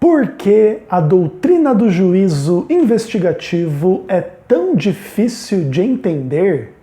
Por que a doutrina do juízo investigativo é tão difícil de entender?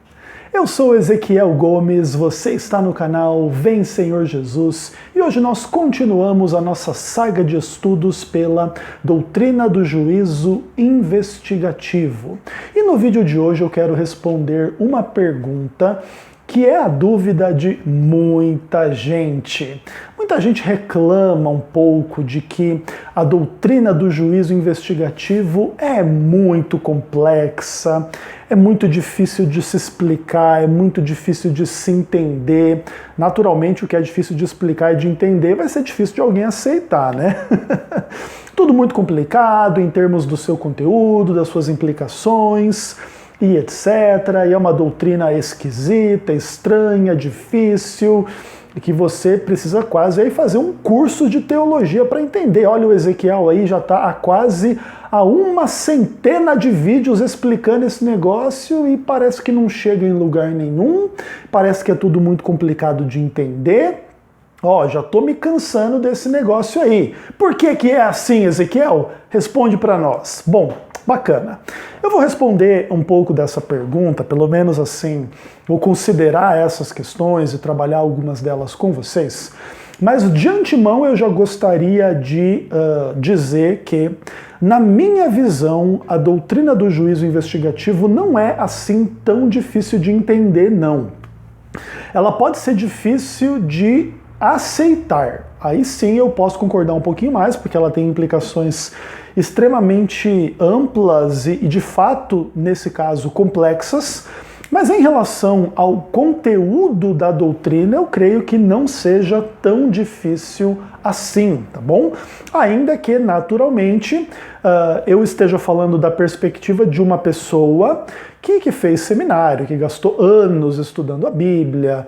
Eu sou Ezequiel Gomes, você está no canal Vem Senhor Jesus e hoje nós continuamos a nossa saga de estudos pela doutrina do juízo investigativo. E no vídeo de hoje eu quero responder uma pergunta que é a dúvida de muita gente. Muita gente reclama um pouco de que a doutrina do juízo investigativo é muito complexa, é muito difícil de se explicar, é muito difícil de se entender. Naturalmente, o que é difícil de explicar e de entender vai ser difícil de alguém aceitar, né? Tudo muito complicado em termos do seu conteúdo, das suas implicações e etc. E é uma doutrina esquisita, estranha, difícil, e que você precisa quase aí fazer um curso de teologia para entender. Olha, o Ezequiel aí já está quase a uma centena de vídeos explicando esse negócio e parece que não chega em lugar nenhum, parece que é tudo muito complicado de entender. Ó, já tô me cansando desse negócio aí. Por que que é assim, Ezequiel? Responde para nós. Bom, bacana. Eu vou responder um pouco dessa pergunta, pelo menos assim, vou considerar essas questões e trabalhar algumas delas com vocês, mas de antemão eu já gostaria de dizer que, na minha visão, a doutrina do juízo investigativo não é assim tão difícil de entender, não. Ela pode ser difícil de aceitar. Aí sim eu posso concordar um pouquinho mais, porque ela tem implicações extremamente amplas e de fato, nesse caso, complexas, mas em relação ao conteúdo da doutrina, eu creio que não seja tão difícil assim, tá bom? Ainda que, naturalmente, eu esteja falando da perspectiva de uma pessoa que fez seminário, que gastou anos estudando a Bíblia,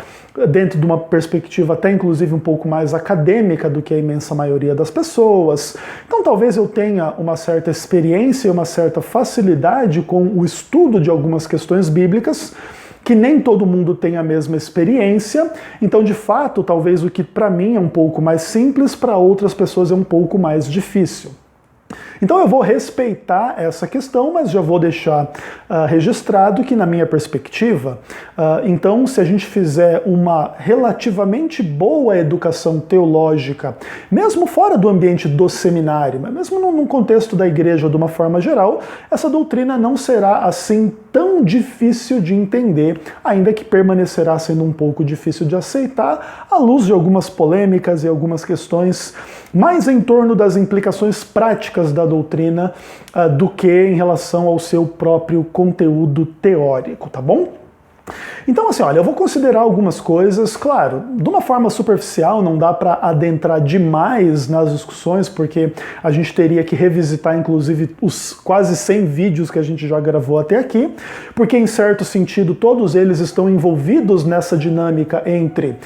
dentro de uma perspectiva até inclusive um pouco mais acadêmica do que a imensa maioria das pessoas. Então talvez eu tenha uma certa experiência e uma certa facilidade com o estudo de algumas questões bíblicas, que nem todo mundo tem a mesma experiência. Então, de fato, talvez o que para mim é um pouco mais simples, para outras pessoas é um pouco mais difícil. Então eu vou respeitar essa questão, mas já vou deixar registrado que, na minha perspectiva, então, se a gente fizer uma relativamente boa educação teológica, mesmo fora do ambiente do seminário, mas mesmo num contexto da igreja de uma forma geral, essa doutrina não será assim tão difícil de entender, ainda que permanecerá sendo um pouco difícil de aceitar, à luz de algumas polêmicas e algumas questões mais em torno das implicações práticas da doutrina do que em relação ao seu próprio conteúdo teórico, tá bom? Então, assim, olha, eu vou considerar algumas coisas, claro, de uma forma superficial, não dá para adentrar demais nas discussões, porque a gente teria que revisitar, inclusive, os quase 100 vídeos que a gente já gravou até aqui, porque, em certo sentido, todos eles estão envolvidos nessa dinâmica entre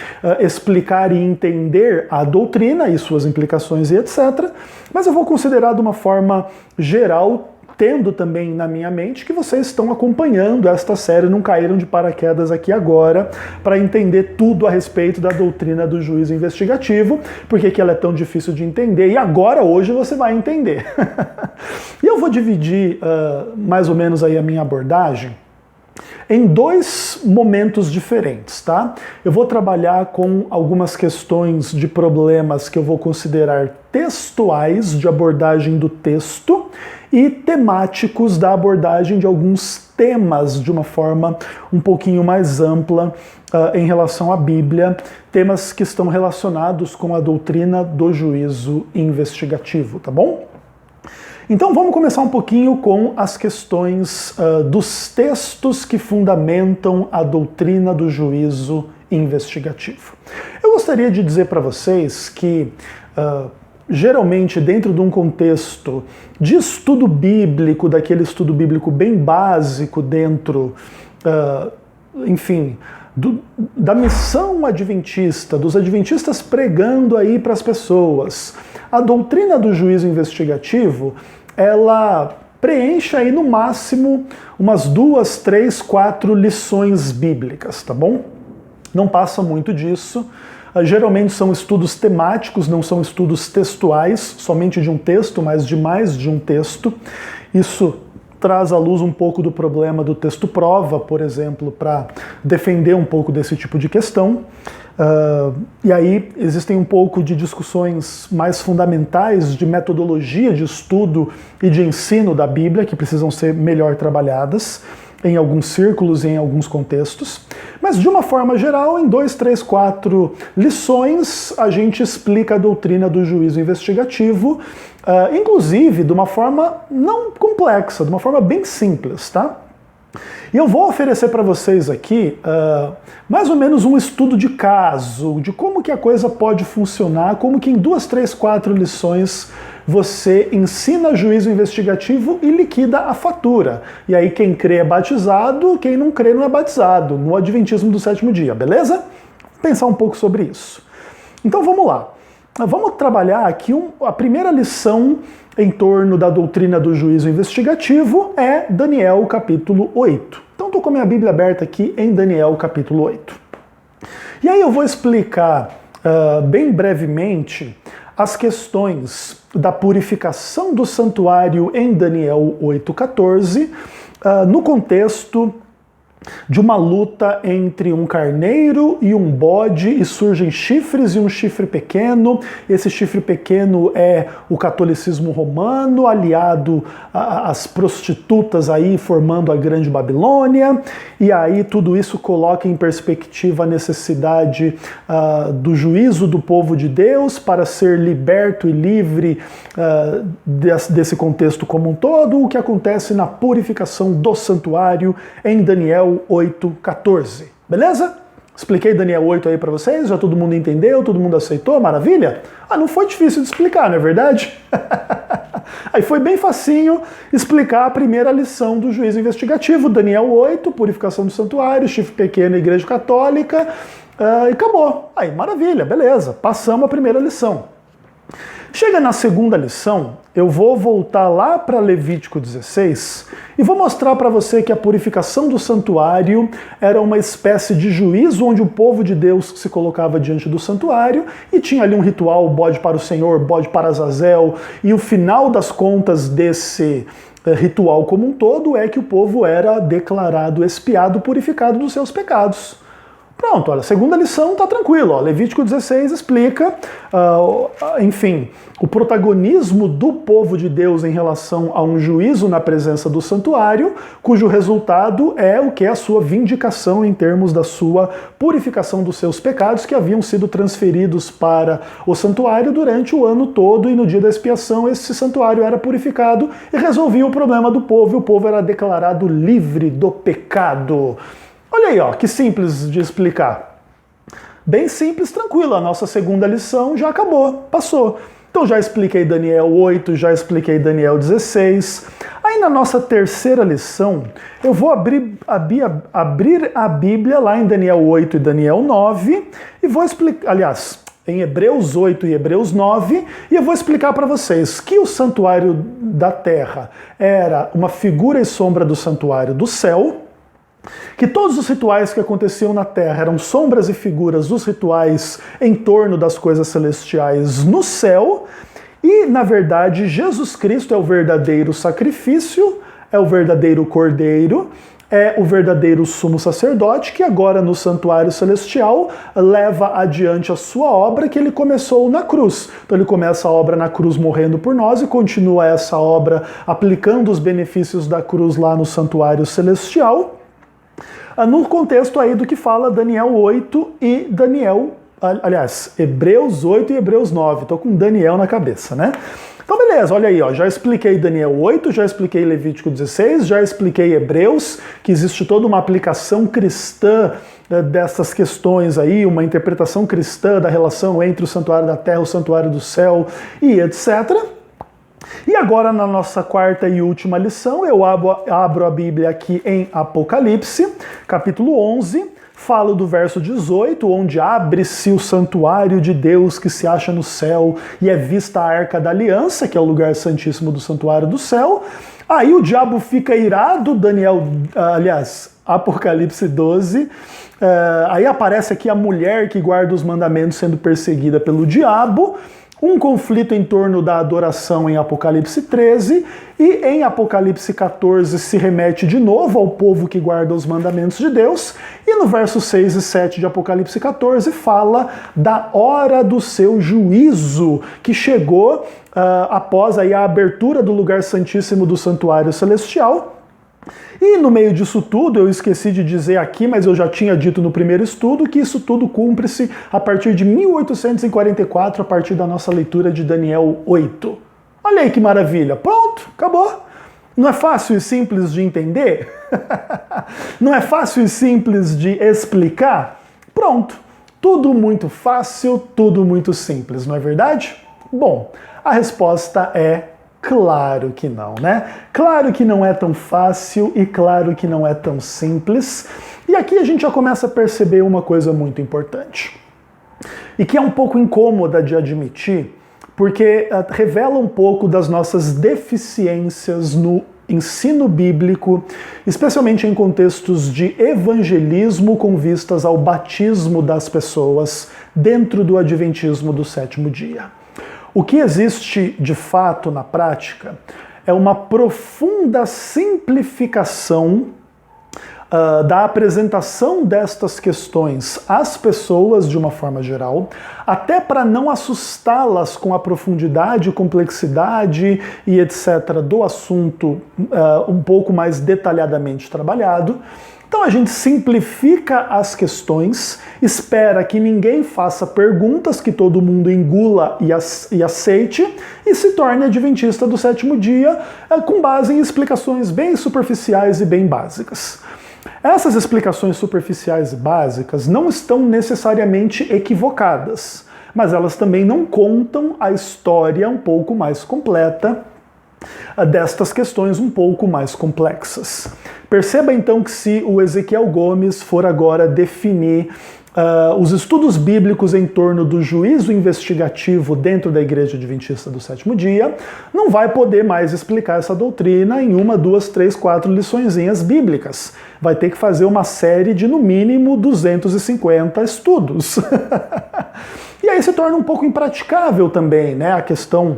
explicar e entender a doutrina e suas implicações e etc., mas eu vou considerar de uma forma geral, tendo também na minha mente que vocês estão acompanhando esta série, não caíram de paraquedas aqui agora para entender tudo a respeito da doutrina do juízo investigativo, porque que ela é tão difícil de entender, e agora, hoje, você vai entender. E eu vou dividir mais ou menos aí a minha abordagem em dois momentos diferentes, tá? Eu vou trabalhar com algumas questões de problemas que eu vou considerar textuais, de abordagem do texto, e temáticos da abordagem de alguns temas de uma forma um pouquinho mais ampla em relação à Bíblia, temas que estão relacionados com a doutrina do juízo investigativo, tá bom? Então vamos começar um pouquinho com as questões dos textos que fundamentam a doutrina do juízo investigativo. Eu gostaria de dizer para vocês que geralmente dentro de um contexto de estudo bíblico, daquele estudo bíblico bem básico dentro, enfim, da missão adventista, dos adventistas pregando aí para as pessoas, a doutrina do juízo investigativo, ela preenche aí no máximo umas 2, 3, 4 lições bíblicas, tá bom? Não passa muito disso. Geralmente são estudos temáticos, não são estudos textuais, somente de um texto, mas de mais de um texto. Isso traz à luz um pouco do problema do texto prova, por exemplo, para defender um pouco desse tipo de questão. E aí existem um pouco de discussões mais fundamentais de metodologia de estudo e de ensino da Bíblia, que precisam ser melhor trabalhadas em alguns círculos e em alguns contextos. Mas de uma forma geral, em 2, 3, 4 lições, a gente explica a doutrina do juízo investigativo, inclusive de uma forma não complexa, de uma forma bem simples, tá? E eu vou oferecer para vocês aqui mais ou menos um estudo de caso, de como que a coisa pode funcionar, como que em 2, 3, 4 lições você ensina juízo investigativo e liquida a fatura. E aí quem crê é batizado, quem não crê não é batizado, no Adventismo do sétimo dia, beleza? Vou pensar um pouco sobre isso. Então vamos lá. Vamos trabalhar aqui a primeira lição em torno da doutrina do juízo investigativo é Daniel capítulo 8. Então estou com a minha Bíblia aberta aqui em Daniel capítulo 8. E aí eu vou explicar bem brevemente as questões da purificação do santuário em Daniel 8,14, no contexto de uma luta entre um carneiro e um bode, e surgem chifres e um chifre pequeno. Esse chifre pequeno é o catolicismo romano, aliado às prostitutas aí formando a Grande Babilônia, e aí tudo isso coloca em perspectiva a necessidade do juízo do povo de Deus para ser liberto e livre desse contexto como um todo, o que acontece na purificação do santuário em Daniel 8,14. Beleza? Expliquei Daniel 8 aí para vocês, já todo mundo entendeu, todo mundo aceitou, maravilha? Não foi difícil de explicar, não é verdade? Aí foi bem facinho explicar a primeira lição do juízo investigativo, Daniel 8, purificação do santuário, chifre pequeno, igreja católica, e acabou. Aí, maravilha, beleza, passamos a primeira lição. Chega na segunda lição, eu vou voltar lá para Levítico 16 e vou mostrar para você que a purificação do santuário era uma espécie de juízo onde o povo de Deus se colocava diante do santuário e tinha ali um ritual, bode para o Senhor, bode para Azazel, e o final das contas desse ritual como um todo é que o povo era declarado expiado, purificado dos seus pecados. Pronto, olha, a segunda lição tá tranquilo, ó. Levítico 16 explica, enfim, o protagonismo do povo de Deus em relação a um juízo na presença do santuário, cujo resultado é o que é a sua vindicação em termos da sua purificação dos seus pecados que haviam sido transferidos para o santuário durante o ano todo, e no dia da expiação esse santuário era purificado e resolvia o problema do povo, e o povo era declarado livre do pecado. Olha aí, ó, que simples de explicar. Bem simples, tranquilo. A nossa segunda lição já acabou, passou. Então já expliquei Daniel 8, já expliquei Daniel 16. Aí na nossa terceira lição, eu vou abrir a Bíblia lá em Daniel 8 e Daniel 9 e vou explicar, aliás, em Hebreus 8 e Hebreus 9, e eu vou explicar para vocês que o santuário da terra era uma figura e sombra do santuário do céu, que todos os rituais que aconteciam na Terra eram sombras e figuras dos rituais em torno das coisas celestiais no céu, e, na verdade, Jesus Cristo é o verdadeiro sacrifício, é o verdadeiro cordeiro, é o verdadeiro sumo sacerdote, que agora no santuário celestial leva adiante a sua obra que ele começou na cruz. Então ele começa a obra na cruz morrendo por nós e continua essa obra aplicando os benefícios da cruz lá no santuário celestial, no contexto aí do que fala Daniel 8 e Hebreus 8 e Hebreus 9. Tô com Daniel na cabeça, né? Então beleza, olha aí, ó, já expliquei Daniel 8, já expliquei Levítico 16, já expliquei Hebreus, que existe toda uma aplicação cristã dessas questões aí, uma interpretação cristã da relação entre o santuário da terra, o santuário do céu e etc. E agora, na nossa quarta e última lição, eu abro a Bíblia aqui em Apocalipse, capítulo 11, Falo do verso 18, onde abre-se o santuário de Deus que se acha no céu e é vista a Arca da Aliança, que é o lugar santíssimo do santuário do céu. Aí o diabo fica irado, Apocalipse 12. Aí aparece aqui a mulher que guarda os mandamentos sendo perseguida pelo diabo. Um conflito em torno da adoração em Apocalipse 13, e em Apocalipse 14 se remete de novo ao povo que guarda os mandamentos de Deus, e no verso 6 e 7 de Apocalipse 14 fala da hora do seu juízo, que chegou após aí a abertura do lugar santíssimo do santuário celestial. E no meio disso tudo, eu esqueci de dizer aqui, mas eu já tinha dito no primeiro estudo, que isso tudo cumpre-se a partir de 1844, a partir da nossa leitura de Daniel 8. Olha aí que maravilha! Pronto, acabou! Não é fácil e simples de entender? Não é fácil e simples de explicar? Pronto! Tudo muito fácil, tudo muito simples, não é verdade? Bom, a resposta é claro que não, né? Claro que não é tão fácil e claro que não é tão simples. E aqui a gente já começa a perceber uma coisa muito importante. E que é um pouco incômoda de admitir, porque revela um pouco das nossas deficiências no ensino bíblico, especialmente em contextos de evangelismo com vistas ao batismo das pessoas dentro do adventismo do sétimo dia. O que existe de fato na prática é uma profunda simplificação da apresentação destas questões às pessoas de uma forma geral, até para não assustá-las com a profundidade, complexidade e etc. do assunto um pouco mais detalhadamente trabalhado. Então a gente simplifica as questões, espera que ninguém faça perguntas, que todo mundo engula e aceite, e se torne adventista do sétimo dia com base em explicações bem superficiais e bem básicas. Essas explicações superficiais e básicas não estão necessariamente equivocadas, mas elas também não contam a história um pouco mais completa destas questões um pouco mais complexas. Perceba então que se o Ezequiel Gomes for agora definir os estudos bíblicos em torno do juízo investigativo dentro da Igreja Adventista do Sétimo Dia, não vai poder mais explicar essa doutrina em 1, 2, 3, 4 liçõezinhas bíblicas. Vai ter que fazer uma série de, no mínimo, 250 estudos. E aí se torna um pouco impraticável também, né, a questão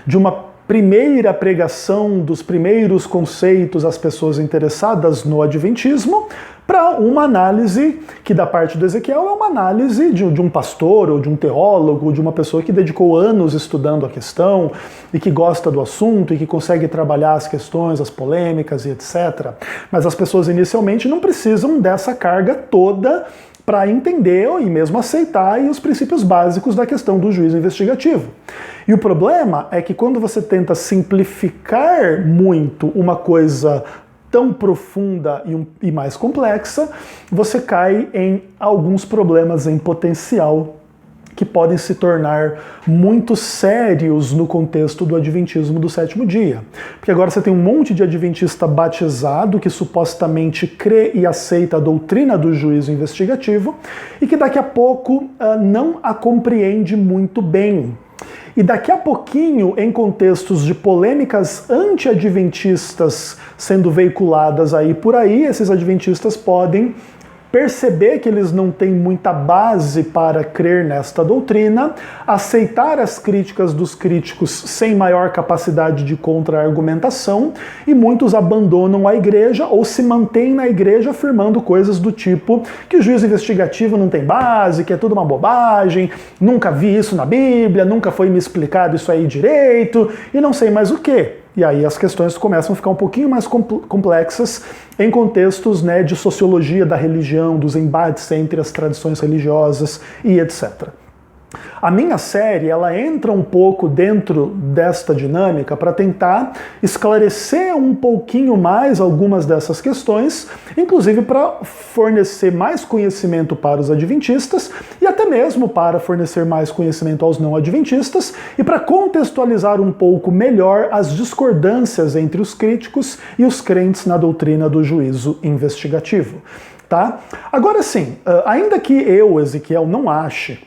de uma primeira pregação dos primeiros conceitos às pessoas interessadas no adventismo, para uma análise que da parte do Ezequiel é uma análise de um pastor ou de um teólogo, de uma pessoa que dedicou anos estudando a questão e que gosta do assunto e que consegue trabalhar as questões, as polêmicas e etc. Mas as pessoas inicialmente não precisam dessa carga toda para entender e mesmo aceitar os princípios básicos da questão do juízo investigativo. E o problema é que quando você tenta simplificar muito uma coisa tão profunda e mais complexa, você cai em alguns problemas em potencial que podem se tornar muito sérios no contexto do adventismo do sétimo dia. Porque agora você tem um monte de adventista batizado que supostamente crê e aceita a doutrina do juízo investigativo e que daqui a pouco não a compreende muito bem. E daqui a pouquinho, em contextos de polêmicas anti-adventistas sendo veiculadas aí por aí, esses adventistas podem perceber que eles não têm muita base para crer nesta doutrina, aceitar as críticas dos críticos sem maior capacidade de contra-argumentação, e muitos abandonam a igreja ou se mantêm na igreja afirmando coisas do tipo que o juízo investigativo não tem base, que é tudo uma bobagem, nunca vi isso na Bíblia, nunca foi me explicado isso aí direito, e não sei mais o quê. E aí as questões começam a ficar um pouquinho mais complexas em contextos, né, de sociologia da religião, dos embates entre as tradições religiosas e etc. A minha série, ela entra um pouco dentro desta dinâmica para tentar esclarecer um pouquinho mais algumas dessas questões, inclusive para fornecer mais conhecimento para os adventistas e até mesmo para fornecer mais conhecimento aos não adventistas e para contextualizar um pouco melhor as discordâncias entre os críticos e os crentes na doutrina do juízo investigativo. tá? Agora sim, ainda que eu, Ezequiel, não ache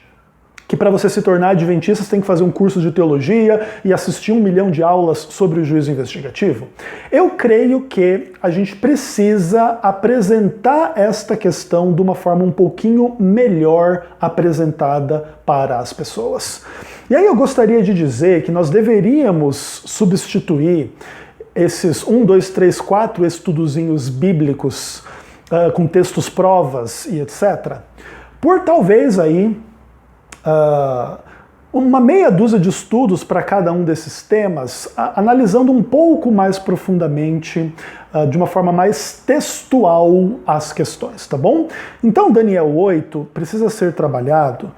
que para você se tornar adventista você tem que fazer um curso de teologia e assistir 1 milhão de aulas sobre o juízo investigativo, eu creio que a gente precisa apresentar esta questão de uma forma um pouquinho melhor apresentada para as pessoas. E aí eu gostaria de dizer que nós deveríamos substituir esses 1, 2, 3, 4 estudozinhos bíblicos com textos provas e etc. por talvez aí uma meia dúzia de estudos para cada um desses temas, analisando um pouco mais profundamente, de uma forma mais textual as questões, tá bom? Então Daniel 8 precisa ser trabalhado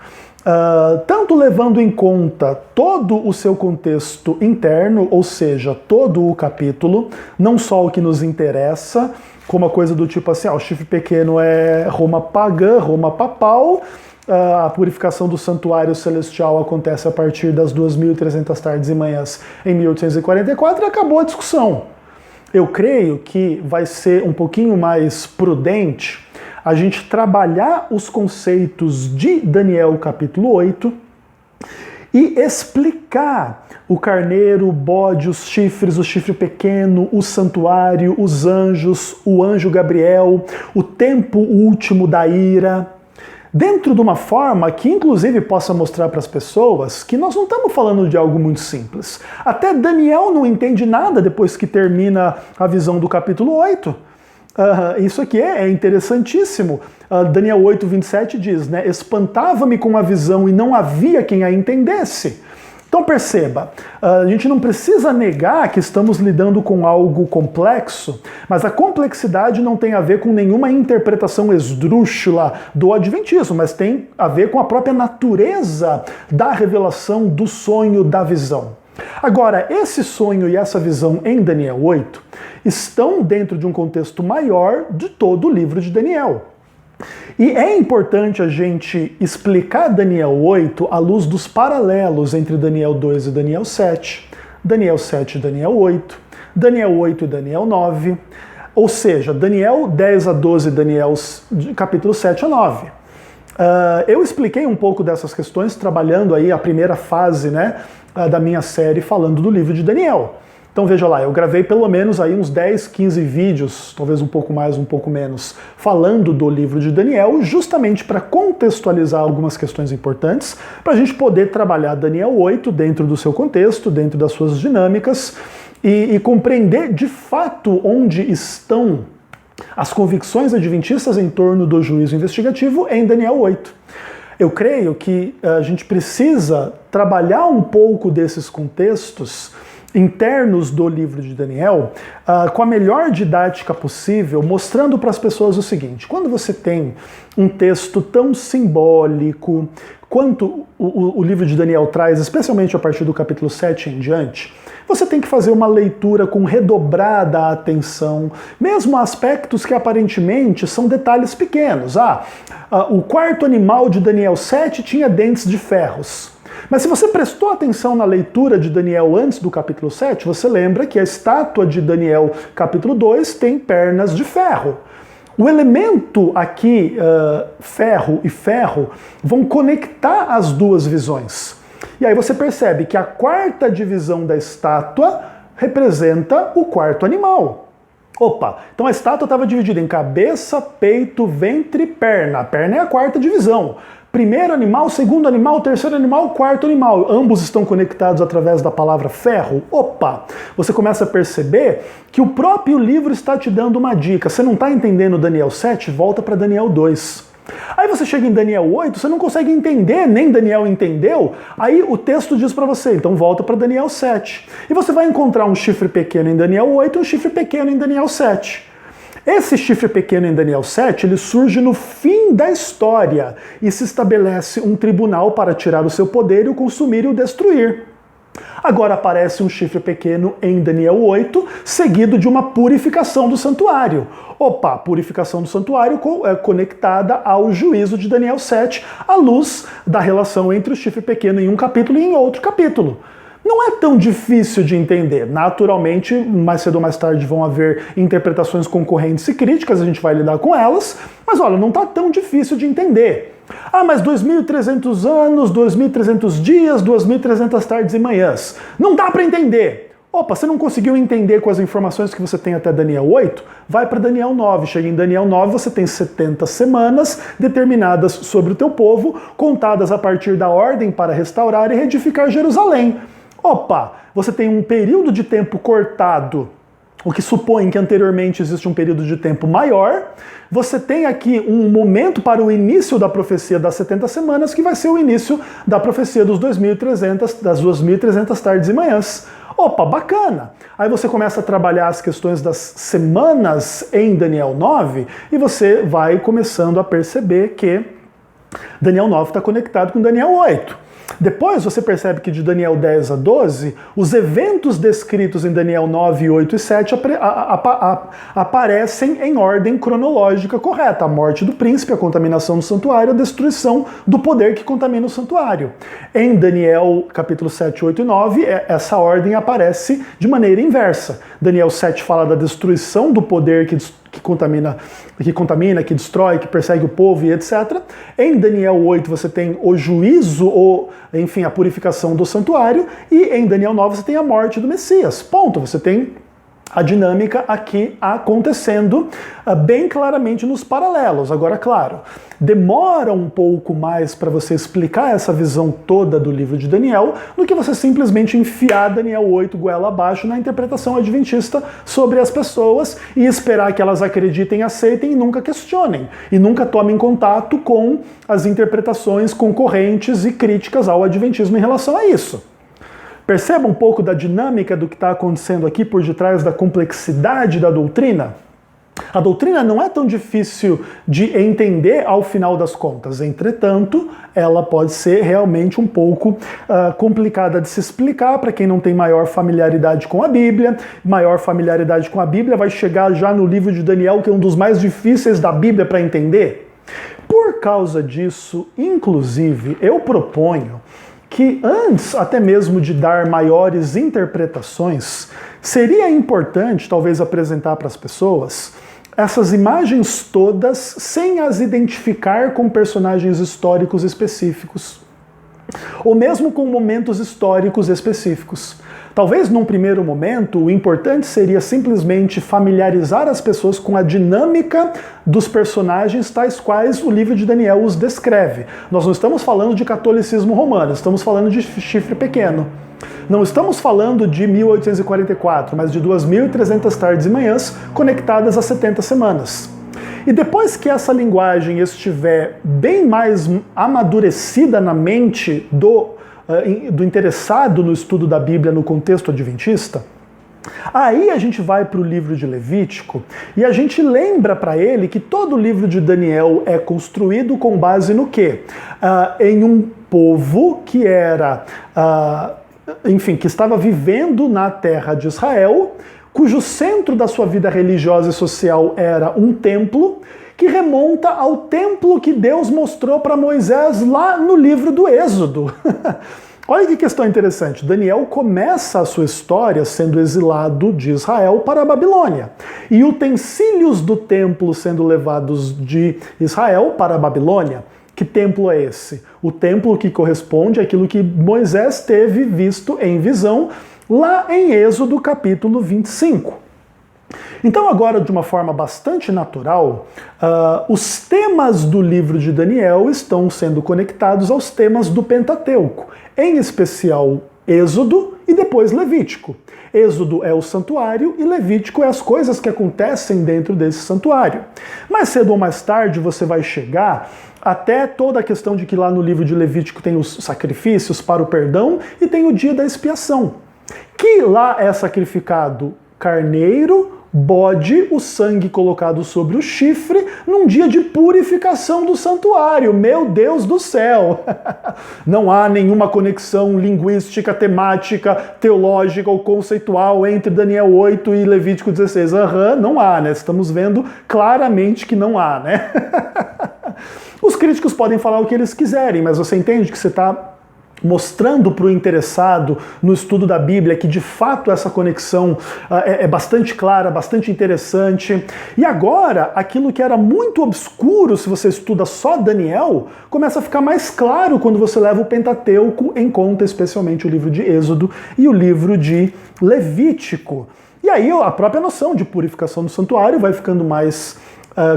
tanto levando em conta todo o seu contexto interno, ou seja, todo o capítulo, não só o que nos interessa, como a coisa do tipo assim, o chifre pequeno é Roma pagã, Roma papal, a purificação do santuário celestial acontece a partir das 2.300 tardes e manhãs em 1844 e acabou a discussão. Eu creio que vai ser um pouquinho mais prudente a gente trabalhar os conceitos de Daniel capítulo 8 e explicar o carneiro, o bode, os chifres, o chifre pequeno, o santuário, os anjos, o anjo Gabriel, o tempo último da ira, dentro de uma forma que inclusive possa mostrar para as pessoas que nós não estamos falando de algo muito simples. Até Daniel não entende nada depois que termina a visão do capítulo 8. Isso aqui é interessantíssimo. Daniel 8, 27 diz, né? Espantava-me com a visão e não havia quem a entendesse. Então perceba, a gente não precisa negar que estamos lidando com algo complexo, mas a complexidade não tem a ver com nenhuma interpretação esdrúxula do adventismo, mas tem a ver com a própria natureza da revelação do sonho, da visão. Agora, esse sonho e essa visão em Daniel 8 estão dentro de um contexto maior de todo o livro de Daniel. E é importante a gente explicar Daniel 8 à luz dos paralelos entre Daniel 2 e Daniel 7, Daniel 7 e Daniel 8, Daniel 8 e Daniel 9, ou seja, Daniel 10 a 12 e Daniel capítulo 7 a 9. Eu expliquei um pouco dessas questões trabalhando aí a primeira fase, né, da minha série falando do livro de Daniel. Então veja lá, eu gravei pelo menos aí uns 10, 15 vídeos, talvez um pouco mais, um pouco menos, falando do livro de Daniel, justamente para contextualizar algumas questões importantes, para a gente poder trabalhar Daniel 8 dentro do seu contexto, dentro das suas dinâmicas, e compreender de fato onde estão as convicções adventistas em torno do juízo investigativo em Daniel 8. Eu creio que a gente precisa trabalhar um pouco desses contextos internos do livro de Daniel com a melhor didática possível, mostrando para as pessoas o seguinte: quando você tem um texto tão simbólico quanto o livro de Daniel traz, especialmente a partir do capítulo 7 em diante, você tem que fazer uma leitura com redobrada atenção, mesmo aspectos que aparentemente são detalhes pequenos. O quarto animal de Daniel 7 tinha dentes de ferros. Mas se você prestou atenção na leitura de Daniel antes do capítulo 7, você lembra que a estátua de Daniel capítulo 2 tem pernas de ferro. O elemento aqui, ferro e ferro, vão conectar as duas visões. E aí você percebe que a quarta divisão da estátua representa o quarto animal. Opa, então a estátua estava dividida em cabeça, peito, ventre e perna. A perna é a quarta divisão. Primeiro animal, segundo animal, terceiro animal, quarto animal. Ambos estão conectados através da palavra ferro. Opa! Você começa a perceber que o próprio livro está te dando uma dica. Você não está entendendo Daniel 7? Volta para Daniel 2. Aí você chega em Daniel 8, você não consegue entender, nem Daniel entendeu, aí o texto diz para você, então volta para Daniel 7. E você vai encontrar um chifre pequeno em Daniel 8 e um chifre pequeno em Daniel 7. Esse chifre pequeno em Daniel 7, ele surge no fim da história e se estabelece um tribunal para tirar o seu poder e o consumir e o destruir. Agora aparece um chifre pequeno em Daniel 8, seguido de uma purificação do santuário. Opa, a purificação do santuário é conectada ao juízo de Daniel 7, à luz da relação entre o chifre pequeno em um capítulo e em outro capítulo. não é tão difícil de entender. Naturalmente, mais cedo ou mais tarde vão haver interpretações concorrentes e críticas, a gente vai lidar com elas, mas olha, não está tão difícil de entender. Ah, mas 2.300 anos, 2.300 dias, 2.300 tardes e manhãs. Não dá para entender. Opa, você não conseguiu entender com as informações que você tem até Daniel 8? Vai para Daniel 9. Chega em Daniel 9, você tem 70 semanas determinadas sobre o teu povo, contadas a partir da ordem para restaurar e reedificar Jerusalém. Opa, você tem um período de tempo cortado, o que supõe que anteriormente existe um período de tempo maior. Você tem aqui um momento para o início da profecia das 70 semanas, que vai ser o início da profecia das 2.300 tardes e manhãs. Opa, bacana! Aí você começa a trabalhar as questões das semanas em Daniel 9 e você vai começando a perceber que Daniel 9 está conectado com Daniel 8. Depois você percebe que de Daniel 10 a 12, os eventos descritos em Daniel 9, 8 e 7 aparecem em ordem cronológica correta. A morte do príncipe, a contaminação do santuário, a destruição do poder que contamina o santuário. Em Daniel capítulo 7, 8 e 9, essa ordem aparece de maneira inversa. Daniel 7 fala da destruição do poder que contamina, que destrói, que persegue o povo e etc. Em Daniel 8 você tem o juízo, ou enfim, a purificação do santuário, e em Daniel 9 você tem a morte do Messias. Ponto. Você tem a dinâmica aqui acontecendo bem claramente nos paralelos. Agora, claro, demora um pouco mais para você explicar essa visão toda do livro de Daniel do que você simplesmente enfiar Daniel 8 goela abaixo na interpretação adventista sobre as pessoas e esperar que elas acreditem, aceitem e nunca questionem. E nunca tomem contato com as interpretações concorrentes e críticas ao adventismo em relação a isso. Perceba um pouco da dinâmica do que está acontecendo aqui por detrás da complexidade da doutrina? A doutrina não é tão difícil de entender ao final das contas, entretanto, ela pode ser realmente um pouco complicada de se explicar para quem não tem maior familiaridade com a Bíblia. Maior familiaridade com a Bíblia vai chegar já no livro de Daniel, que é um dos mais difíceis da Bíblia para entender. Por causa disso, inclusive, eu proponho que antes até mesmo de dar maiores interpretações, seria importante talvez apresentar para as pessoas essas imagens todas sem as identificar com personagens históricos específicos, ou mesmo com momentos históricos específicos. Talvez num primeiro momento o importante seria simplesmente familiarizar as pessoas com a dinâmica dos personagens tais quais o livro de Daniel os descreve. Nós não estamos falando de catolicismo romano, estamos falando de chifre pequeno. Não estamos falando de 1844, mas de 2.300 tardes e manhãs conectadas a 70 semanas. E depois que essa linguagem estiver bem mais amadurecida na mente do interessado no estudo da Bíblia no contexto adventista, aí a gente vai para o livro de Levítico e a gente lembra para ele que todo o livro de Daniel é construído com base no quê? Em um povo que era, que estava vivendo na terra de Israel, cujo centro da sua vida religiosa e social era um templo, que remonta ao templo que Deus mostrou para Moisés lá no livro do Êxodo. Olha que questão interessante. Daniel começa a sua história sendo exilado de Israel para a Babilônia. E utensílios do templo sendo levados de Israel para a Babilônia. Que templo é esse? O templo que corresponde àquilo que Moisés teve visto em visão lá em Êxodo capítulo 25. Então agora, de uma forma bastante natural, os temas do livro de Daniel estão sendo conectados aos temas do Pentateuco, em especial Êxodo e depois Levítico. Êxodo é o santuário e Levítico é as coisas que acontecem dentro desse santuário. Mais cedo ou mais tarde você vai chegar até toda a questão de que lá no livro de Levítico tem os sacrifícios para o perdão e tem o dia da expiação. Que lá é sacrificado carneiro, bode, o sangue colocado sobre o chifre, num dia de purificação do santuário. Meu Deus do céu! Não há nenhuma conexão linguística, temática, teológica ou conceitual entre Daniel 8 e Levítico 16. Não há, né? Estamos vendo claramente que não há, né? Os críticos podem falar o que eles quiserem, mas você entende que você está mostrando para o interessado no estudo da Bíblia que de fato essa conexão é bastante clara, bastante interessante. E agora, aquilo que era muito obscuro se você estuda só Daniel, começa a ficar mais claro quando você leva o Pentateuco em conta, especialmente o livro de Êxodo e o livro de Levítico. E aí a própria noção de purificação do santuário vai ficando mais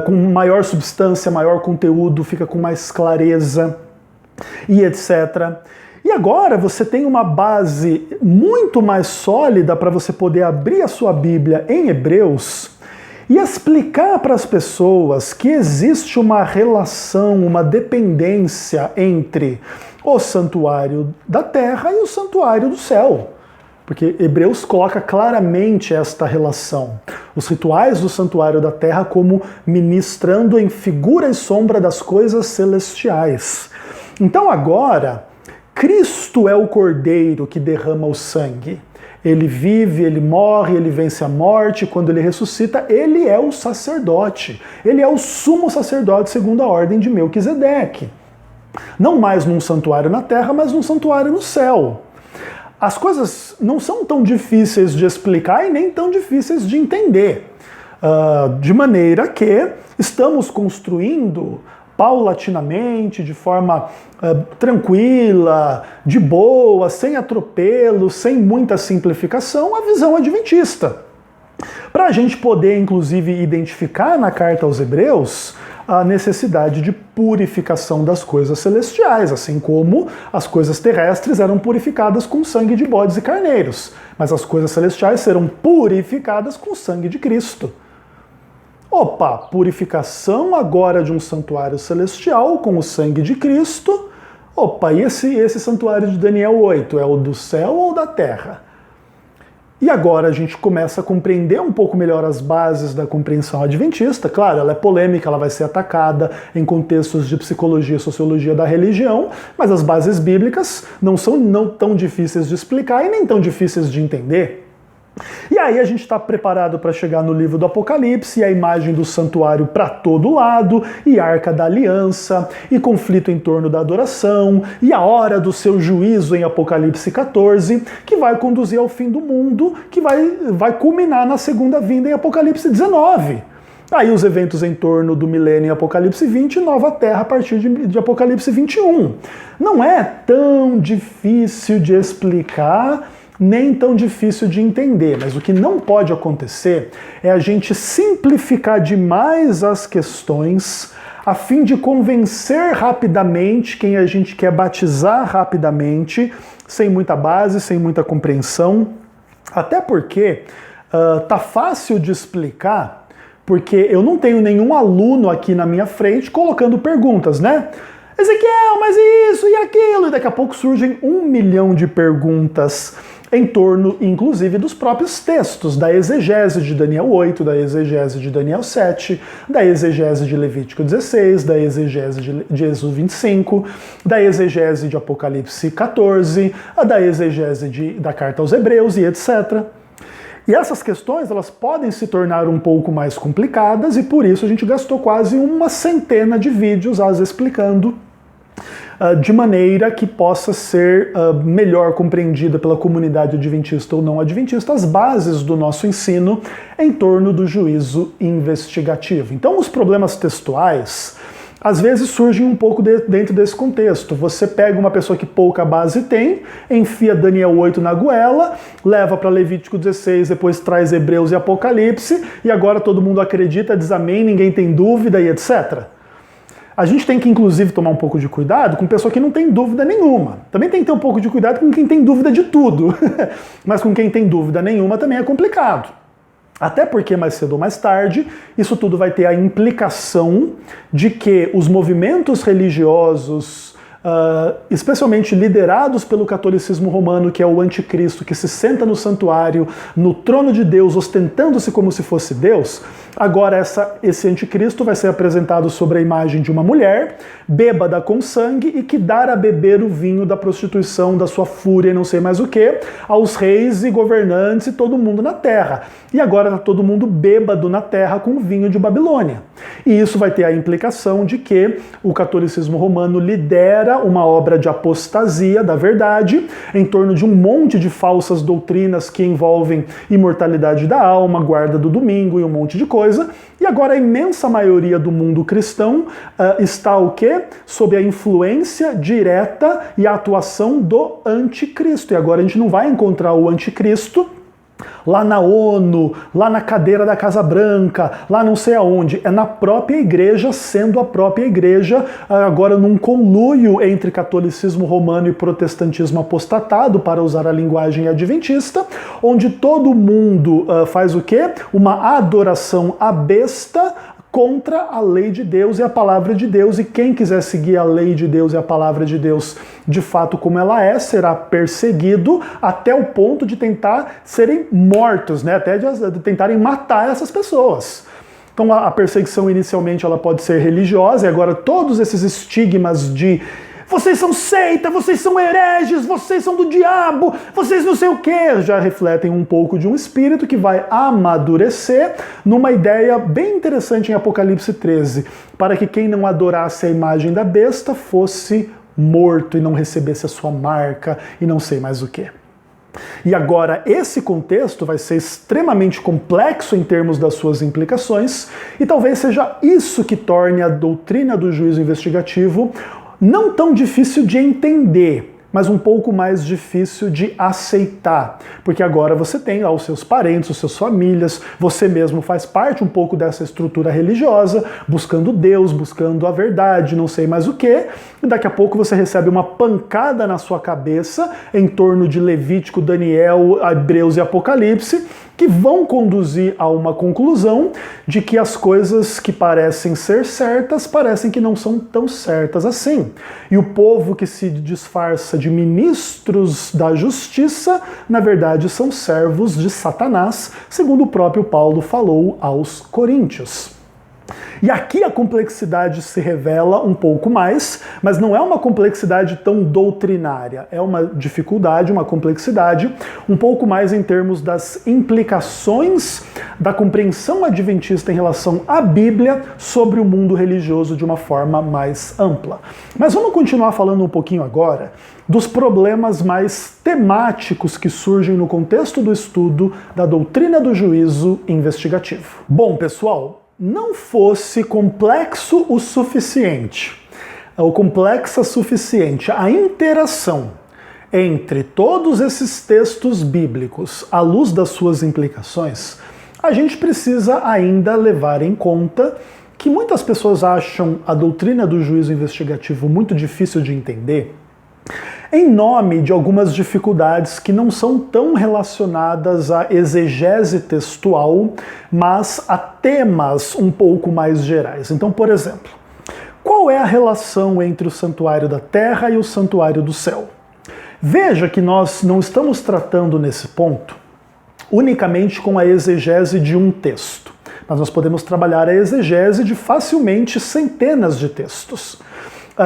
com maior substância, maior conteúdo, fica com mais clareza e etc. E agora você tem uma base muito mais sólida para você poder abrir a sua Bíblia em Hebreus e explicar para as pessoas que existe uma relação, uma dependência entre o santuário da terra e o santuário do céu. Porque Hebreus coloca claramente esta relação. Os rituais do santuário da terra como ministrando em figura e sombra das coisas celestiais. Então agora, Cristo é o Cordeiro que derrama o sangue. Ele vive, ele morre, ele vence a morte, quando ele ressuscita, ele é o sacerdote. Ele é o sumo sacerdote segundo a ordem de Melquisedeque. Não mais num santuário na terra, mas num santuário no céu. As coisas não são tão difíceis de explicar e nem tão difíceis de entender. De maneira que estamos construindo paulatinamente, de forma tranquila, de boa, sem atropelo, sem muita simplificação, a visão adventista. Para a gente poder, inclusive, identificar na carta aos Hebreus a necessidade de purificação das coisas celestiais, assim como as coisas terrestres eram purificadas com sangue de bodes e carneiros, mas as coisas celestiais serão purificadas com o sangue de Cristo. Opa, purificação agora de um santuário celestial com o sangue de Cristo. Opa, e esse santuário de Daniel 8 é o do céu ou da terra? E agora a gente começa a compreender um pouco melhor as bases da compreensão adventista. Claro, ela é polêmica, ela vai ser atacada em contextos de psicologia e sociologia da religião, mas as bases bíblicas não são tão difíceis de explicar e nem tão difíceis de entender. E aí a gente está preparado para chegar no livro do Apocalipse, e a imagem do santuário para todo lado, e a Arca da Aliança, e conflito em torno da adoração, e a hora do seu juízo em Apocalipse 14, que vai conduzir ao fim do mundo, que vai culminar na segunda vinda em Apocalipse 19. Aí os eventos em torno do milênio em Apocalipse 20 e Nova Terra a partir de Apocalipse 21. Não é tão difícil de explicar, nem tão difícil de entender, mas o que não pode acontecer é a gente simplificar demais as questões a fim de convencer rapidamente quem a gente quer batizar rapidamente, sem muita base, sem muita compreensão, até porque tá fácil de explicar, porque eu não tenho nenhum aluno aqui na minha frente colocando perguntas, né? Ezequiel, mas isso e aquilo, e daqui a pouco surgem 1 milhão de perguntas em torno, inclusive, dos próprios textos, da exegese de Daniel 8, da exegese de Daniel 7, da exegese de Levítico 16, da exegese de Êxodo 25, da exegese de Apocalipse 14, da exegese da carta aos Hebreus e etc. E essas questões, elas podem se tornar um pouco mais complicadas e por isso a gente gastou quase 100 de vídeos as explicando de maneira que possa ser melhor compreendida pela comunidade adventista ou não adventista as bases do nosso ensino em torno do juízo investigativo. Então os problemas textuais às vezes surgem um pouco dentro desse contexto. Você pega uma pessoa que pouca base tem, enfia Daniel 8 na goela, leva para Levítico 16, depois traz Hebreus e Apocalipse, e agora todo mundo acredita, diz amém, ninguém tem dúvida e etc. A gente tem que, inclusive, tomar um pouco de cuidado com pessoa que não tem dúvida nenhuma. Também tem que ter um pouco de cuidado com quem tem dúvida de tudo. Mas com quem tem dúvida nenhuma também é complicado. Até porque, mais cedo ou mais tarde, isso tudo vai ter a implicação de que os movimentos religiosos, especialmente liderados pelo catolicismo romano, que é o anticristo, que se senta no santuário, no trono de Deus, ostentando-se como se fosse Deus, agora esse anticristo vai ser apresentado sobre a imagem de uma mulher, bêbada com sangue, e que dá a beber o vinho da prostituição, da sua fúria e não sei mais o que, aos reis e governantes e todo mundo na terra. E agora está todo mundo bêbado na terra com o vinho de Babilônia. E isso vai ter a implicação de que o catolicismo romano lidera uma obra de apostasia da verdade em torno de um monte de falsas doutrinas que envolvem imortalidade da alma, guarda do domingo e um monte de coisa. E agora a imensa maioria do mundo cristão está o quê? Sob a influência direta e a atuação do anticristo. E agora a gente não vai encontrar o anticristo lá na ONU, lá na cadeira da Casa Branca, lá não sei aonde. É na própria igreja, sendo a própria igreja, agora num conluio entre catolicismo romano e protestantismo apostatado, para usar a linguagem adventista, onde todo mundo faz o quê? Uma adoração à besta contra a lei de Deus e a palavra de Deus, e quem quiser seguir a lei de Deus e a palavra de Deus de fato como ela é, será perseguido até o ponto de tentar serem mortos, né? Até de tentarem matar essas pessoas. Então a perseguição inicialmente ela pode ser religiosa, e agora todos esses estigmas de vocês são seita, vocês são hereges, vocês são do diabo, vocês não sei o quê, já refletem um pouco de um espírito que vai amadurecer numa ideia bem interessante em Apocalipse 13, para que quem não adorasse a imagem da besta fosse morto e não recebesse a sua marca e não sei mais o quê. E agora, esse contexto vai ser extremamente complexo em termos das suas implicações, e talvez seja isso que torne a doutrina do juízo investigativo não tão difícil de entender, mas um pouco mais difícil de aceitar. Porque agora você tem lá os seus parentes, as suas famílias, você mesmo faz parte um pouco dessa estrutura religiosa, buscando Deus, buscando a verdade, não sei mais o quê, e daqui a pouco você recebe uma pancada na sua cabeça em torno de Levítico, Daniel, Hebreus e Apocalipse, que vão conduzir a uma conclusão de que as coisas que parecem ser certas parecem que não são tão certas assim. E o povo que se disfarça de ministros da justiça, na verdade são servos de Satanás, segundo o próprio Paulo falou aos Coríntios. E aqui a complexidade se revela um pouco mais, mas não é uma complexidade tão doutrinária, é uma dificuldade, uma complexidade um pouco mais em termos das implicações da compreensão adventista em relação à Bíblia sobre o mundo religioso de uma forma mais ampla. Mas vamos continuar falando um pouquinho agora dos problemas mais temáticos que surgem no contexto do estudo da doutrina do juízo investigativo. Bom, pessoal, não fosse complexo o suficiente, ou complexa suficiente a interação entre todos esses textos bíblicos à luz das suas implicações, a gente precisa ainda levar em conta que muitas pessoas acham a doutrina do juízo investigativo muito difícil de entender, em nome de algumas dificuldades que não são tão relacionadas à exegese textual, mas a temas um pouco mais gerais. Então, por exemplo, qual é a relação entre o santuário da terra e o santuário do céu? Veja que nós não estamos tratando nesse ponto unicamente com a exegese de um texto, mas nós podemos trabalhar a exegese de facilmente centenas de textos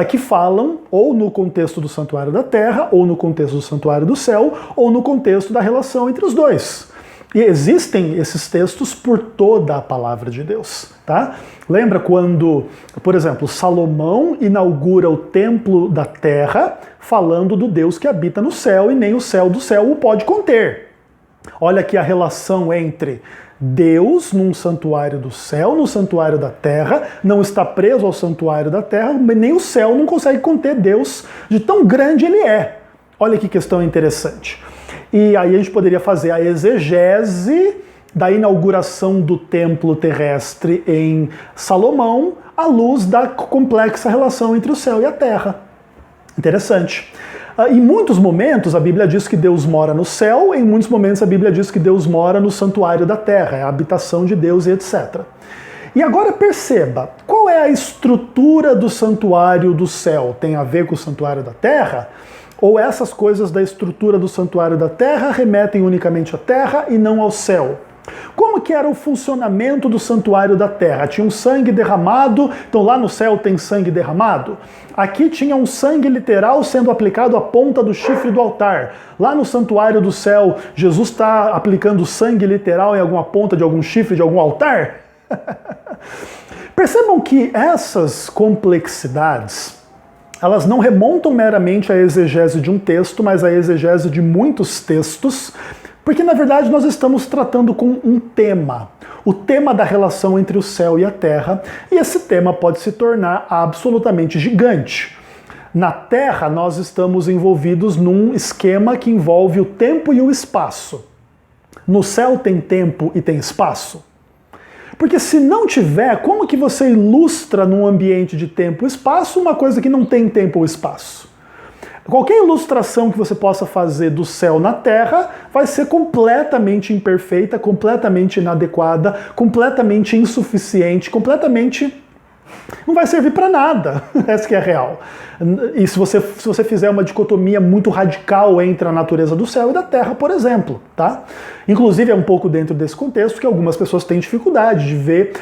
que falam ou no contexto do santuário da terra, ou no contexto do santuário do céu, ou no contexto da relação entre os dois. E existem esses textos por toda a palavra de Deus, tá? Lembra quando, por exemplo, Salomão inaugura o templo da terra falando do Deus que habita no céu e nem o céu do céu o pode conter. Olha aqui a relação entre Deus num santuário do céu, no santuário da terra, não está preso ao santuário da terra, nem o céu não consegue conter Deus, de tão grande ele é. Olha que questão interessante. E aí a gente poderia fazer a exegese da inauguração do templo terrestre em Salomão à luz da complexa relação entre o céu e a terra. Interessante. Em muitos momentos a Bíblia diz que Deus mora no céu, em muitos momentos a Bíblia diz que Deus mora no santuário da terra, é a habitação de Deus e etc. E agora perceba, qual é a estrutura do santuário do céu? Tem a ver com o santuário da terra? Ou essas coisas da estrutura do santuário da terra remetem unicamente à terra e não ao céu? Como que era o funcionamento do santuário da terra? Tinha um sangue derramado, então lá no céu tem sangue derramado? Aqui tinha um sangue literal sendo aplicado à ponta do chifre do altar. Lá no santuário do céu, Jesus está aplicando sangue literal em alguma ponta de algum chifre de algum altar? Percebam que essas complexidades, elas não remontam meramente à exegese de um texto, mas à exegese de muitos textos, porque na verdade nós estamos tratando com um tema, o tema da relação entre o céu e a terra, e esse tema pode se tornar absolutamente gigante. Na Terra, nós estamos envolvidos num esquema que envolve o tempo e o espaço. No céu tem tempo e tem espaço? Porque se não tiver, como que você ilustra num ambiente de tempo e espaço uma coisa que não tem tempo ou espaço? Qualquer ilustração que você possa fazer do céu na Terra vai ser completamente imperfeita, completamente inadequada, completamente insuficiente, completamente... não vai servir para nada. Essa que é a real. E se você fizer uma dicotomia muito radical entre a natureza do céu e da terra, por exemplo, tá? Inclusive é um pouco dentro desse contexto que algumas pessoas têm dificuldade de ver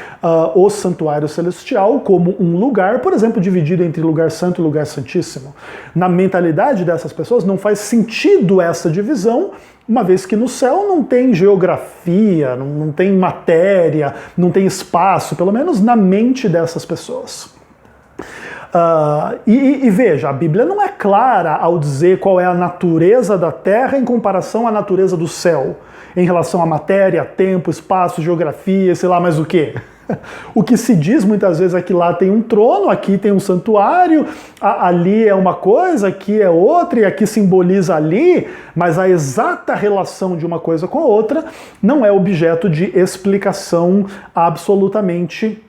o santuário celestial como um lugar, por exemplo, dividido entre lugar santo e lugar santíssimo. Na mentalidade dessas pessoas não faz sentido essa divisão, uma vez que no céu não tem geografia, não tem matéria, não tem espaço, pelo menos na mente dessas pessoas. E veja, a Bíblia não é clara ao dizer qual é a natureza da terra em comparação à natureza do céu, em relação à matéria, tempo, espaço, geografia, sei lá mais o quê. O que se diz muitas vezes é que lá tem um trono, aqui tem um santuário, ali é uma coisa, aqui é outra, e aqui simboliza ali, mas a exata relação de uma coisa com a outra não é objeto de explicação absolutamente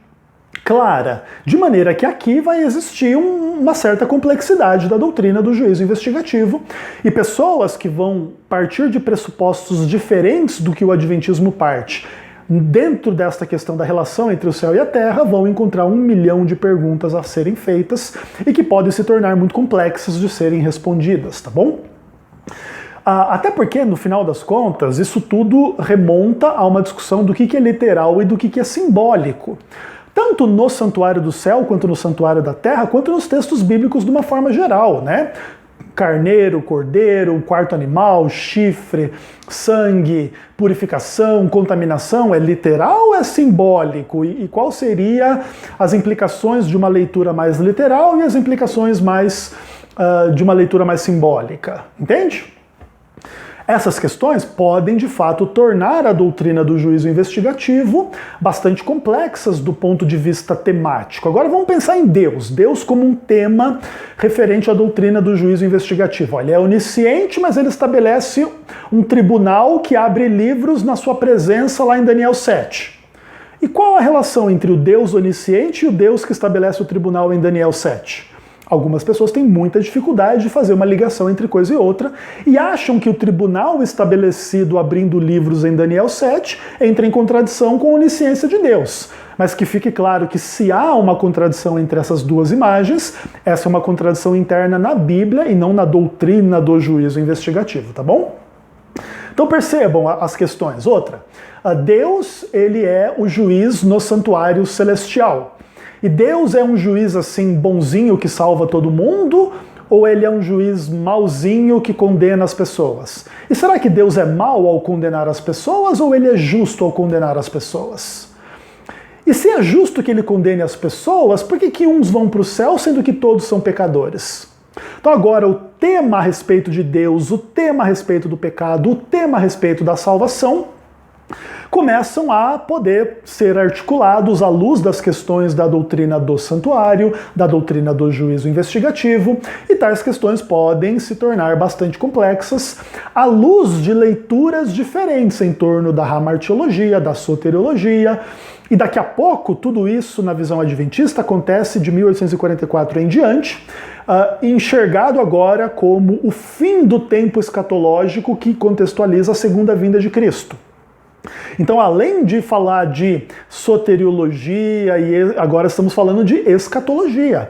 clara. De maneira que aqui vai existir uma certa complexidade da doutrina do juízo investigativo, e pessoas que vão partir de pressupostos diferentes do que o adventismo parte, dentro desta questão da relação entre o céu e a terra, vão encontrar 1 milhão de perguntas a serem feitas e que podem se tornar muito complexas de serem respondidas, tá bom? Até porque, no final das contas, isso tudo remonta a uma discussão do que é literal e do que é simbólico. Tanto no santuário do céu, quanto no santuário da terra, quanto nos textos bíblicos de uma forma geral, né? Carneiro, cordeiro, quarto animal, chifre, sangue, purificação, contaminação, é literal ou é simbólico? E qual seria as implicações de uma leitura mais literal e as implicações de uma leitura mais simbólica? Entende? Essas questões podem, de fato, tornar a doutrina do juízo investigativo bastante complexas do ponto de vista temático. Agora vamos pensar em Deus. Deus como um tema referente à doutrina do juízo investigativo. Ele é onisciente, mas ele estabelece um tribunal que abre livros na sua presença lá em Daniel 7. E qual a relação entre o Deus onisciente e o Deus que estabelece o tribunal em Daniel 7? Algumas pessoas têm muita dificuldade de fazer uma ligação entre coisa e outra e acham que o tribunal estabelecido abrindo livros em Daniel 7 entra em contradição com a onisciência de Deus. Mas que fique claro que se há uma contradição entre essas duas imagens, essa é uma contradição interna na Bíblia e não na doutrina do juízo investigativo, tá bom? Então percebam as questões. Outra, Deus, ele é o juiz no santuário celestial. E Deus é um juiz assim bonzinho que salva todo mundo? Ou ele é um juiz mauzinho que condena as pessoas? E será que Deus é mau ao condenar as pessoas ou ele é justo ao condenar as pessoas? E se é justo que ele condene as pessoas, por que uns vão para o céu sendo que todos são pecadores? Então agora o tema a respeito de Deus, o tema a respeito do pecado, o tema a respeito da salvação começam a poder ser articulados à luz das questões da doutrina do santuário, da doutrina do juízo investigativo, e tais questões podem se tornar bastante complexas à luz de leituras diferentes em torno da hamartiologia, da soteriologia, e daqui a pouco tudo isso na visão adventista acontece de 1844 em diante, enxergado agora como o fim do tempo escatológico que contextualiza a segunda vinda de Cristo. Então, além de falar de soteriologia, e agora estamos falando de escatologia.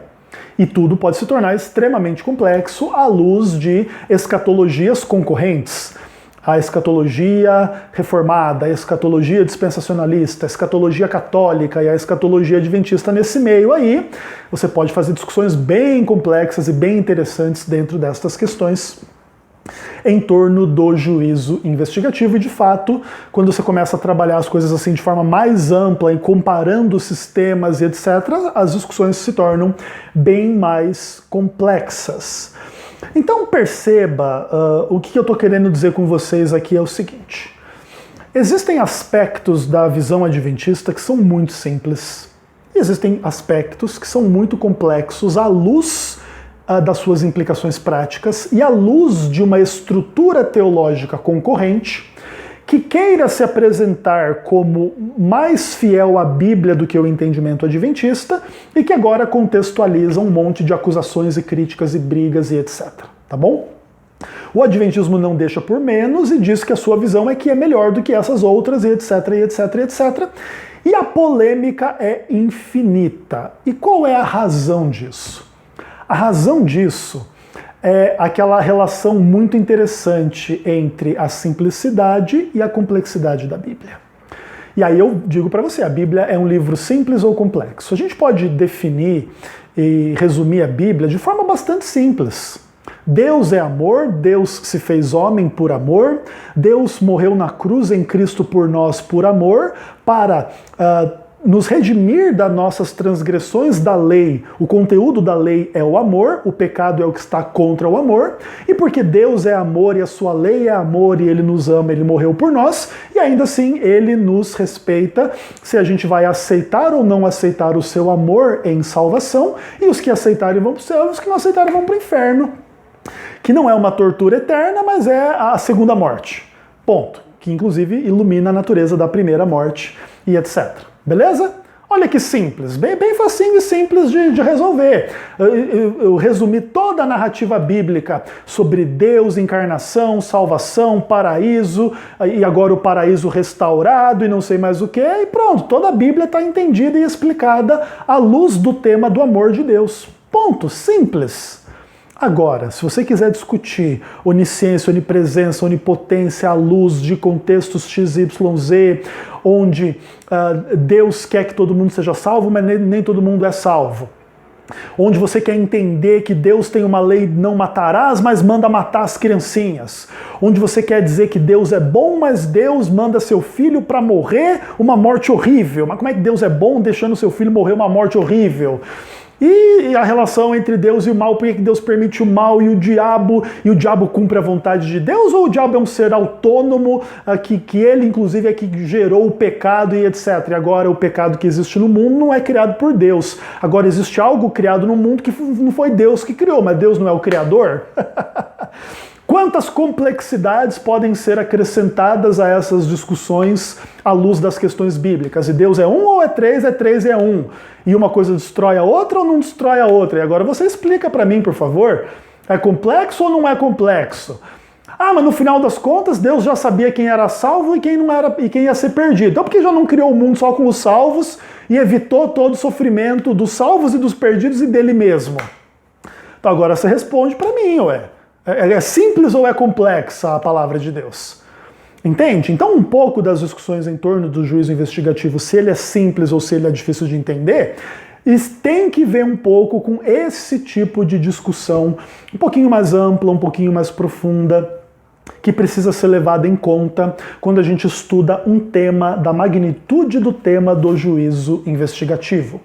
E tudo pode se tornar extremamente complexo à luz de escatologias concorrentes. A escatologia reformada, a escatologia dispensacionalista, a escatologia católica e a escatologia adventista nesse meio aí. Você pode fazer discussões bem complexas e bem interessantes dentro destas questões em torno do juízo investigativo. E, de fato, quando você começa a trabalhar as coisas assim de forma mais ampla, e comparando sistemas e etc., as discussões se tornam bem mais complexas. Então perceba, o que eu estou querendo dizer com vocês aqui é o seguinte: existem aspectos da visão adventista que são muito simples, e existem aspectos que são muito complexos à luz das suas implicações práticas e à luz de uma estrutura teológica concorrente que queira se apresentar como mais fiel à Bíblia do que o entendimento adventista e que agora contextualiza um monte de acusações e críticas e brigas e etc. Tá bom? O adventismo não deixa por menos e diz que a sua visão é que é melhor do que essas outras e etc, e etc, e etc. E a polêmica é infinita. E qual é a razão disso? A razão disso é aquela relação muito interessante entre a simplicidade e a complexidade da Bíblia. E aí eu digo para você, a Bíblia é um livro simples ou complexo? A gente pode definir e resumir a Bíblia de forma bastante simples. Deus é amor, Deus se fez homem por amor, Deus morreu na cruz em Cristo por nós por amor, para nos redimir das nossas transgressões da lei. O conteúdo da lei é o amor, o pecado é o que está contra o amor, e porque Deus é amor e a sua lei é amor e ele nos ama, ele morreu por nós, e ainda assim ele nos respeita se a gente vai aceitar ou não aceitar o seu amor em salvação, e os que aceitarem vão para o céu, os que não aceitarem vão para o inferno, que não é uma tortura eterna, mas é a segunda morte. Ponto. Que inclusive ilumina a natureza da primeira morte e etc. Beleza? Olha que simples, bem facinho e simples de resolver. Eu resumi toda a narrativa bíblica sobre Deus, encarnação, salvação, paraíso, e agora o paraíso restaurado e não sei mais o que, e pronto, toda a Bíblia está entendida e explicada à luz do tema do amor de Deus. Ponto, simples. Agora, se você quiser discutir onisciência, onipresença, onipotência à luz de contextos XYZ, onde Deus quer que todo mundo seja salvo, mas nem todo mundo é salvo. Onde você quer entender que Deus tem uma lei não matarás, mas manda matar as criancinhas. Onde você quer dizer que Deus é bom, mas Deus manda seu filho para morrer uma morte horrível. Mas como é que Deus é bom deixando seu filho morrer uma morte horrível? E a relação entre Deus e o mal, por que Deus permite o mal e o diabo cumpre a vontade de Deus? Ou o diabo é um ser autônomo, que ele inclusive é que gerou o pecado e etc. E agora o pecado que existe no mundo não é criado por Deus. Agora existe algo criado no mundo que não foi Deus que criou, mas Deus não é o criador? Quantas complexidades podem ser acrescentadas a essas discussões à luz das questões bíblicas? E Deus é um ou é três e é um? E uma coisa destrói a outra ou não destrói a outra? E agora você explica para mim, por favor. É complexo ou não é complexo? Ah, mas no final das contas, Deus já sabia quem era salvo e quem não era, e quem ia ser perdido. Então por que já não criou o mundo só com os salvos e evitou todo o sofrimento dos salvos e dos perdidos e dele mesmo? Então agora você responde para mim, ué. É simples ou é complexa a palavra de Deus? Entende? Então um pouco das discussões em torno do juízo investigativo, se ele é simples ou se ele é difícil de entender, tem que ver um pouco com esse tipo de discussão um pouquinho mais ampla, um pouquinho mais profunda, que precisa ser levada em conta quando a gente estuda um tema da magnitude do tema do juízo investigativo.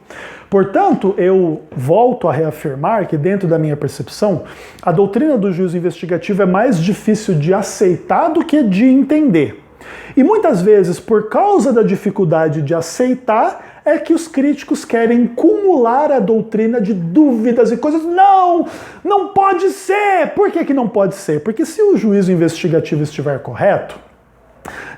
Portanto, eu volto a reafirmar que, dentro da minha percepção, a doutrina do juízo investigativo é mais difícil de aceitar do que de entender. E muitas vezes, por causa da dificuldade de aceitar, é que os críticos querem cumular a doutrina de dúvidas e coisas. Não pode ser! Por que não pode ser? Porque se o juízo investigativo estiver correto,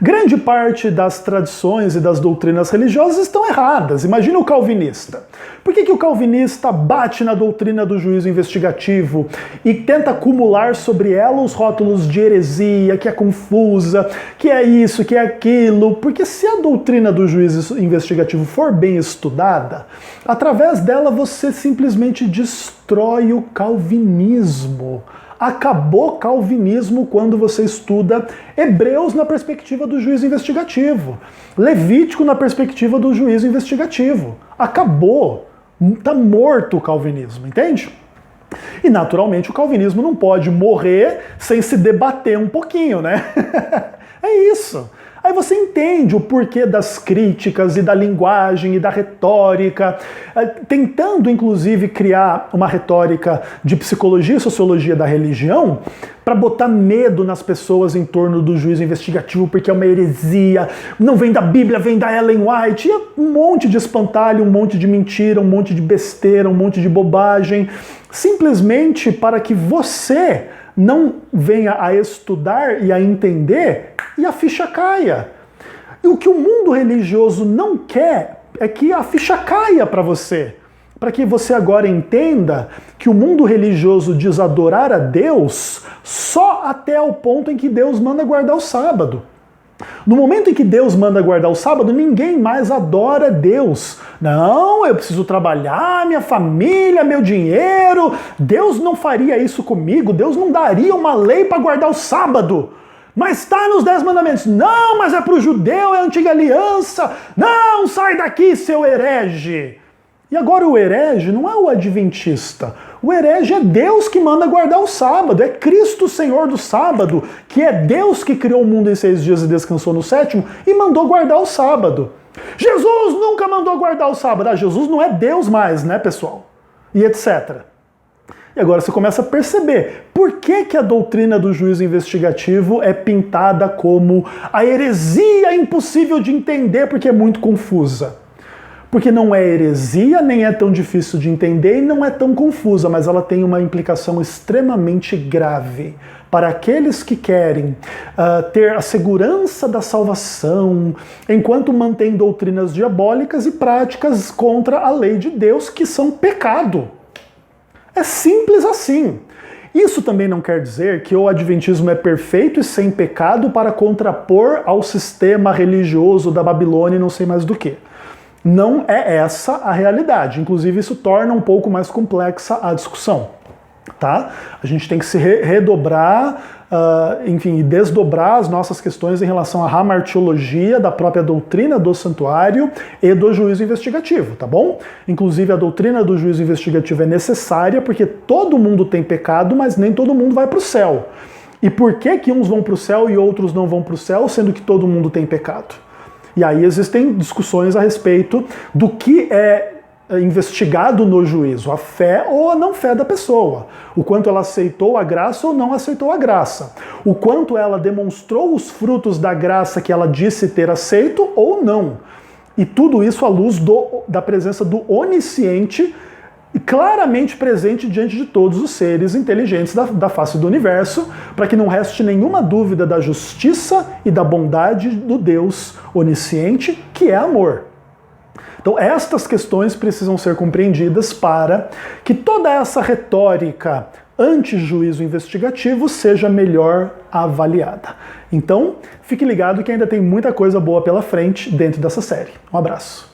grande parte das tradições e das doutrinas religiosas estão erradas. Imagina o calvinista. Por que o calvinista bate na doutrina do juízo investigativo e tenta acumular sobre ela os rótulos de heresia, que é confusa, que é isso, que é aquilo? Porque se a doutrina do juízo investigativo for bem estudada, através dela você simplesmente destrói o calvinismo. Acabou calvinismo quando você estuda Hebreus na perspectiva do juízo investigativo, Levítico na perspectiva do juízo investigativo. Acabou. Está morto o calvinismo, entende? E, naturalmente, o calvinismo não pode morrer sem se debater um pouquinho, né? É isso. Aí você entende o porquê das críticas e da linguagem e da retórica, tentando inclusive criar uma retórica de psicologia e sociologia da religião para botar medo nas pessoas em torno do juízo investigativo, porque é uma heresia, não vem da Bíblia, vem da Ellen White, e um monte de espantalho, um monte de mentira, um monte de besteira, um monte de bobagem, simplesmente para que você não venha a estudar e a entender e a ficha caia. E o que o mundo religioso não quer é que a ficha caia para você. Para que você agora entenda que o mundo religioso diz adorar a Deus só até o ponto em que Deus manda guardar o sábado. No momento em que Deus manda guardar o sábado, ninguém mais adora Deus. Não, eu preciso trabalhar, minha família, meu dinheiro. Deus não faria isso comigo, Deus não daria uma lei para guardar o sábado. Mas está nos 10 mandamentos. Não, mas é para o judeu, é a antiga aliança. Não, sai daqui, seu herege. E agora o herege não é o adventista. O herege é Deus que manda guardar o sábado. É Cristo Senhor do sábado, que é Deus que criou o mundo em 6 dias e descansou no 7º e mandou guardar o sábado. Jesus nunca mandou guardar o sábado. Ah, Jesus não é Deus mais, né, pessoal? E etc. E agora você começa a perceber por que a doutrina do juízo investigativo é pintada como a heresia impossível de entender porque é muito confusa. Porque não é heresia, nem é tão difícil de entender e não é tão confusa, mas ela tem uma implicação extremamente grave para aqueles que querem ter a segurança da salvação, enquanto mantêm doutrinas diabólicas e práticas contra a lei de Deus, que são pecado. É simples assim. Isso também não quer dizer que o adventismo é perfeito e sem pecado para contrapor ao sistema religioso da Babilônia e não sei mais do que. Não é essa a realidade. Inclusive, isso torna um pouco mais complexa a discussão. Tá? A gente tem que se redobrar, enfim, e desdobrar as nossas questões em relação à hamartiologia da própria doutrina do santuário e do juízo investigativo, tá bom? Inclusive, a doutrina do juízo investigativo é necessária porque todo mundo tem pecado, mas nem todo mundo vai para o céu. E por que uns vão para o céu e outros não vão para o céu, sendo que todo mundo tem pecado? E aí existem discussões a respeito do que é investigado no juízo, a fé ou a não fé da pessoa, o quanto ela aceitou a graça ou não aceitou a graça, o quanto ela demonstrou os frutos da graça que ela disse ter aceito ou não. E tudo isso à luz da presença do onisciente, claramente presente diante de todos os seres inteligentes da face do universo, para que não reste nenhuma dúvida da justiça e da bondade do Deus onisciente, que é amor. Então estas questões precisam ser compreendidas para que toda essa retórica anti-juízo investigativo seja melhor avaliada. Então, fique ligado que ainda tem muita coisa boa pela frente dentro dessa série. Um abraço.